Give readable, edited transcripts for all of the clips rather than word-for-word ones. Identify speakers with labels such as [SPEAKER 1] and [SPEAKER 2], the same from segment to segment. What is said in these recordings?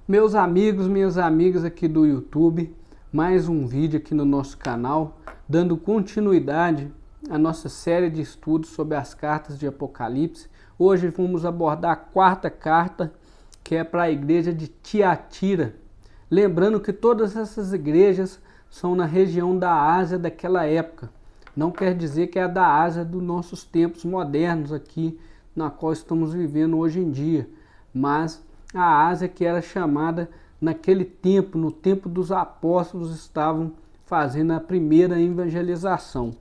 [SPEAKER 1] Meus amigos, minhas amigas aqui do YouTube, mais um vídeo aqui no nosso canal, dando continuidade à nossa série de estudos sobre as cartas de Apocalipse. Hoje vamos abordar a quarta carta, que é para a igreja de Tiatira. Lembrando que todas essas igrejas são na região da Ásia daquela época. Não quer dizer que é da Ásia dos nossos tempos modernos aqui, na qual estamos vivendo hoje em dia, mas a Ásia que era chamada naquele tempo, no tempo dos apóstolos, estavam fazendo a primeira evangelização.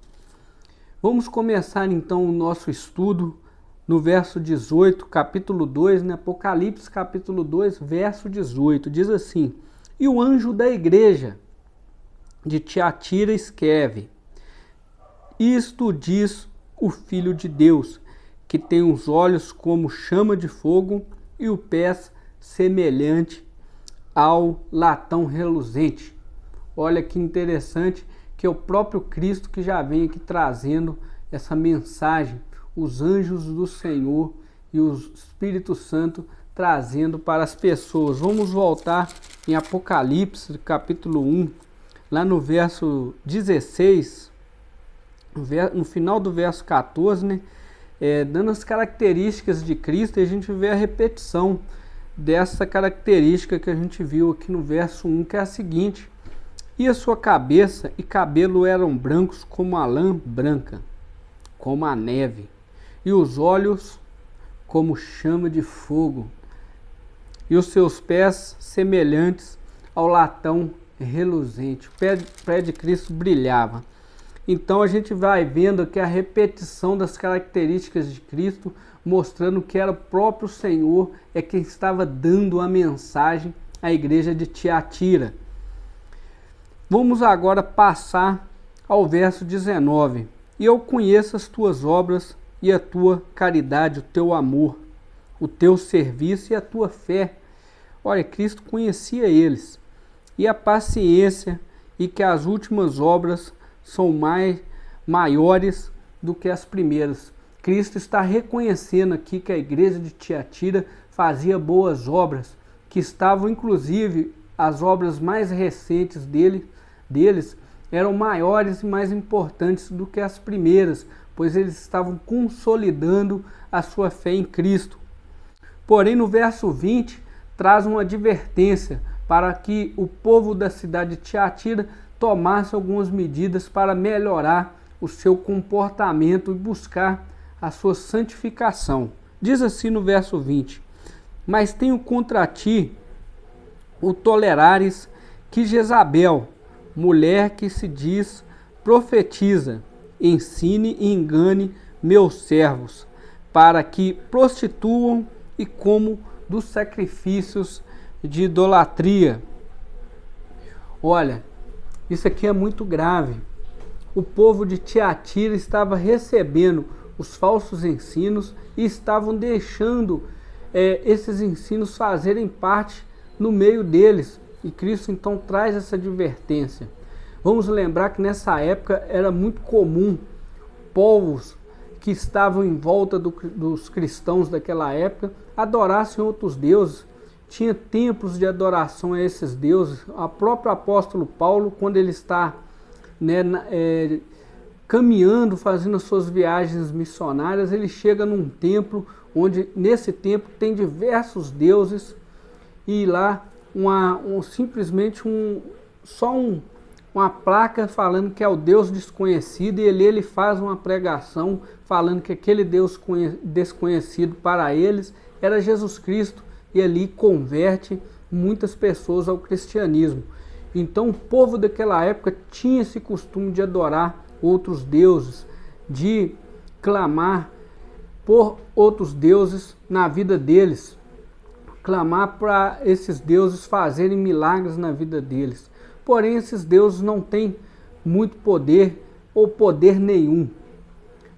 [SPEAKER 1] Vamos começar então o nosso estudo no verso 18, capítulo 2, né? Apocalipse capítulo 2, verso 18, diz assim: E o anjo da igreja de Tiatira escreve: Isto diz o Filho de Deus, que tem os olhos como chama de fogo e os pés semelhante ao latão reluzente. Olha que interessante, que é o próprio Cristo que já vem aqui trazendo essa mensagem, os anjos do Senhor e o Espírito Santo trazendo para as pessoas. Vamos voltar em Apocalipse, capítulo 1, lá no verso 16, no final do verso 14, né? Dando as características de Cristo, e a gente vê a repetição dessa característica que a gente viu aqui no verso 1, que é a seguinte: E a sua cabeça e cabelo eram brancos como a lã branca, como a neve, e os olhos como chama de fogo, e os seus pés semelhantes ao latão reluzente. O pé de Cristo brilhava. Então a gente vai vendo aqui a repetição das características de Cristo, mostrando que era o próprio Senhor quem estava dando a mensagem à igreja de Tiatira. Vamos agora passar ao verso 19. E eu conheço as tuas obras e a tua caridade, o teu amor, o teu serviço e a tua fé. Olha, Cristo conhecia eles. E a paciência, e que as últimas obras são maiores do que as primeiras. Cristo está reconhecendo aqui que a igreja de Tiatira fazia boas obras, que estavam inclusive as obras mais recentes deles eram maiores e mais importantes do que as primeiras, pois eles estavam consolidando a sua fé em Cristo. Porém, no verso 20, traz uma advertência para que o povo da cidade de Tiatira tomasse algumas medidas para melhorar o seu comportamento e buscar a sua santificação. Diz assim no verso 20: Mas tenho contra ti o tolerares que Jezabel, mulher que se diz profetiza, ensine e engane meus servos, para que prostituam e comam dos sacrifícios de idolatria. Olha, isso aqui é muito grave. O povo de Tiatira estava recebendo os falsos ensinos e estavam deixando esses ensinos fazerem parte no meio deles. E Cristo então traz essa advertência. Vamos lembrar que nessa época era muito comum povos que estavam em volta dos cristãos daquela época adorassem outros deuses. Tinha templos de adoração a esses deuses. O próprio apóstolo Paulo, quando ele está caminhando, fazendo as suas viagens missionárias, ele chega num templo onde nesse templo tem diversos deuses, e lá simplesmente uma placa falando que é o Deus desconhecido, e ele faz uma pregação falando que aquele Deus desconhecido para eles era Jesus Cristo, e ali converte muitas pessoas ao cristianismo. Então o povo daquela época tinha esse costume de adorar outros deuses, de clamar por outros deuses na vida deles, clamar para esses deuses fazerem milagres na vida deles. Porém, esses deuses não têm muito poder ou poder nenhum.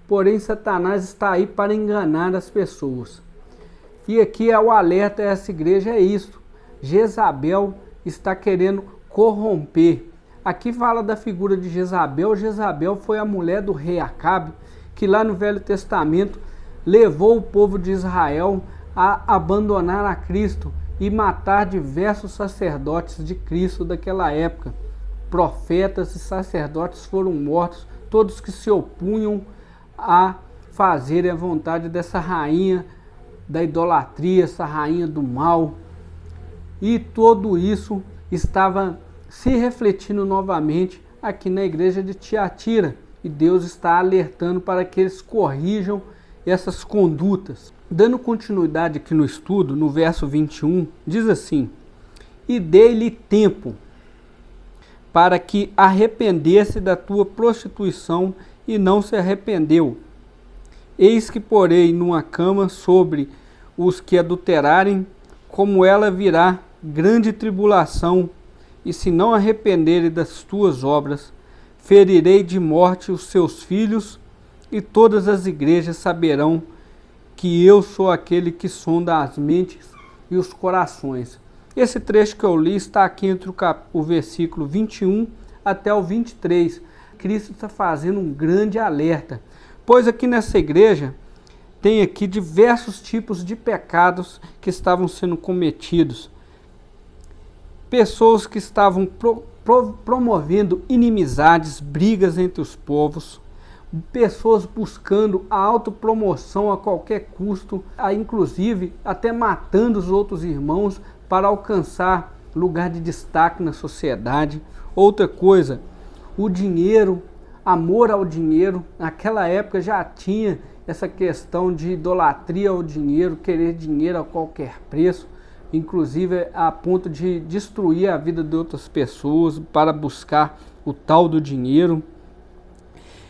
[SPEAKER 1] Porém, Satanás está aí para enganar as pessoas. E aqui é o alerta a essa igreja, é isso. Jezabel está querendo corromper. Aqui fala da figura de Jezabel. Jezabel foi a mulher do rei Acabe, que lá no Velho Testamento levou o povo de Israel a abandonar a Cristo e matar diversos sacerdotes de Cristo daquela época. Profetas e sacerdotes foram mortos, todos que se opunham a fazerem a vontade dessa rainha da idolatria, essa rainha do mal. E tudo isso estava se refletindo novamente aqui na igreja de Tiatira. E Deus está alertando para que eles corrijam essas condutas. Dando continuidade aqui no estudo, no verso 21, diz assim: e dei-lhe tempo para que arrependesse da tua prostituição, e não se arrependeu. Eis que porei numa cama sobre os que adulterarem, como ela virá grande tribulação, e se não arrependerem das tuas obras, ferirei de morte os seus filhos, e todas as igrejas saberão que eu sou aquele que sonda as mentes e os corações. Esse trecho que eu li está aqui entre o versículo 21 até o 23. Cristo está fazendo um grande alerta, pois aqui nessa igreja tem aqui diversos tipos de pecados que estavam sendo cometidos. Pessoas que estavam promovendo inimizades, brigas entre os povos, pessoas buscando a autopromoção a qualquer custo, inclusive até matando os outros irmãos para alcançar lugar de destaque na sociedade. Outra coisa, o dinheiro, amor ao dinheiro. Naquela época já tinha essa questão de idolatria ao dinheiro, querer dinheiro a qualquer preço, inclusive a ponto de destruir a vida de outras pessoas para buscar o tal do dinheiro.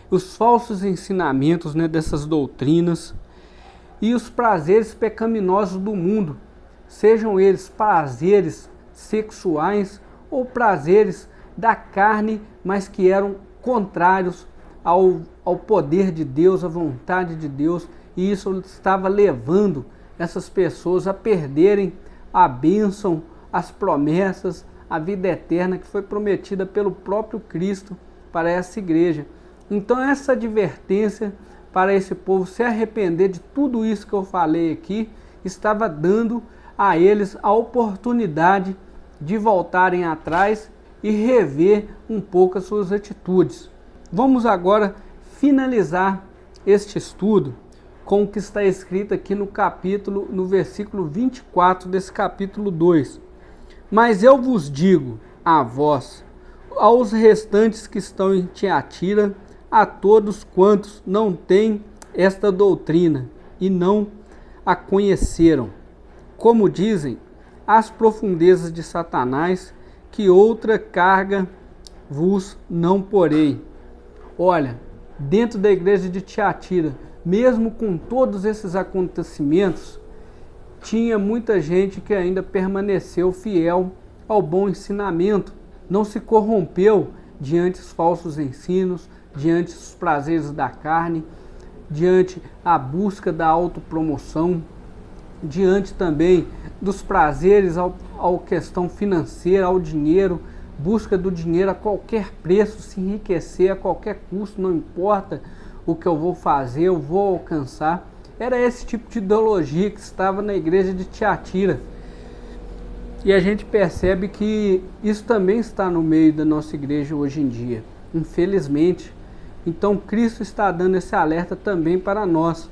[SPEAKER 1] Os falsos ensinamentos, dessas doutrinas e os prazeres pecaminosos do mundo, sejam eles prazeres sexuais ou prazeres da carne, mas que eram contrários ao poder de Deus, à vontade de Deus, e isso estava levando essas pessoas a perderem a bênção, as promessas, a vida eterna que foi prometida pelo próprio Cristo para essa igreja. Então essa advertência para esse povo se arrepender de tudo isso que eu falei aqui, estava dando a eles a oportunidade de voltarem atrás e rever um pouco as suas atitudes. Vamos agora finalizar este estudo com o que está escrito aqui no versículo 24 desse capítulo 2. Mas eu vos digo a vós, aos restantes que estão em Tiatira, a todos quantos não têm esta doutrina e não a conheceram, como dizem, as profundezas de Satanás, que outra carga vos não porei. Olha, dentro da igreja de Tiatira, mesmo com todos esses acontecimentos, tinha muita gente que ainda permaneceu fiel ao bom ensinamento, não se corrompeu diante dos falsos ensinos, diante dos prazeres da carne, diante a busca da autopromoção, diante também dos prazeres ao questão financeira, ao dinheiro, busca do dinheiro a qualquer preço, se enriquecer a qualquer custo, não importa o que eu vou fazer, eu vou alcançar. Era esse tipo de ideologia que estava na igreja de Tiatira. E a gente percebe que isso também está no meio da nossa igreja hoje em dia, infelizmente. Então Cristo está dando esse alerta também para nós,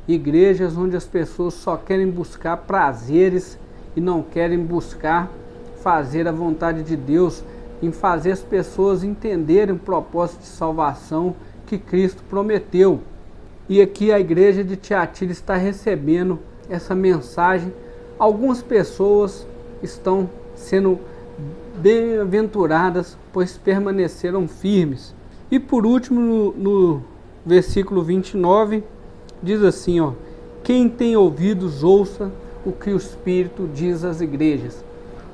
[SPEAKER 1] igrejas onde as pessoas só querem buscar prazeres e não querem buscar fazer a vontade de Deus, em fazer as pessoas entenderem o propósito de salvação que Cristo prometeu. E aqui a igreja de Tiatira está recebendo essa mensagem. Algumas pessoas estão sendo bem-aventuradas, pois permaneceram firmes. E por último, no versículo 29, diz assim, quem tem ouvidos ouça o que o Espírito diz às igrejas.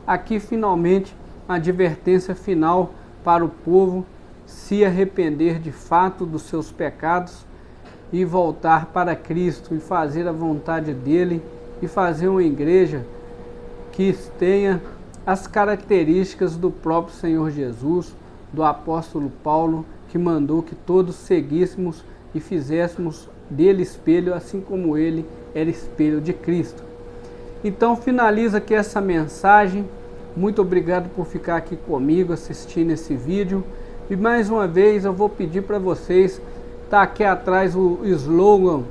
[SPEAKER 1] Aqui finalmente a advertência final para o povo se arrepender de fato dos seus pecados e voltar para Cristo e fazer a vontade dele e fazer uma igreja que tenha as características do próprio Senhor Jesus, do apóstolo Paulo, que mandou que todos seguíssemos e fizéssemos dele espelho, assim como ele era espelho de Cristo. Então finaliza aqui essa mensagem. Muito obrigado por ficar aqui comigo assistindo esse vídeo. E mais uma vez eu vou pedir para vocês, tá aqui atrás o slogan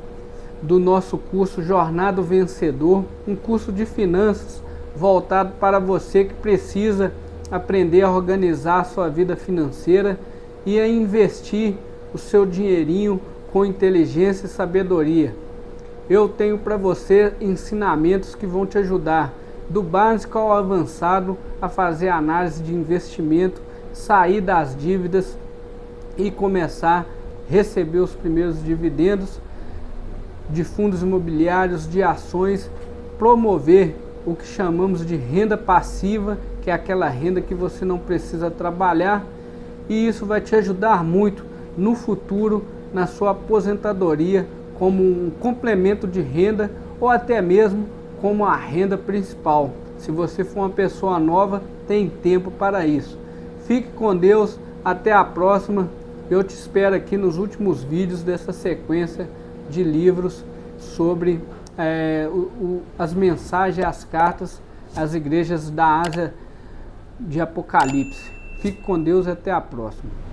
[SPEAKER 1] do nosso curso Jornada do Vencedor, um curso de finanças voltado para você que precisa aprender a organizar a sua vida financeira e a investir o seu dinheirinho com inteligência e sabedoria. Eu tenho para você ensinamentos que vão te ajudar do básico ao avançado a fazer análise de investimento, sair das dívidas e começar a receber os primeiros dividendos de fundos imobiliários, de ações, promover o que chamamos de renda passiva, que é aquela renda que você não precisa trabalhar, e isso vai te ajudar muito no futuro, na sua aposentadoria, como um complemento de renda ou até mesmo como a renda principal. Se você for uma pessoa nova, tem tempo para isso. Fique com Deus, até a próxima. Eu te espero aqui nos últimos vídeos dessa sequência de livros sobre as mensagens, as cartas às igrejas da Ásia de Apocalipse. Fique com Deus e até a próxima.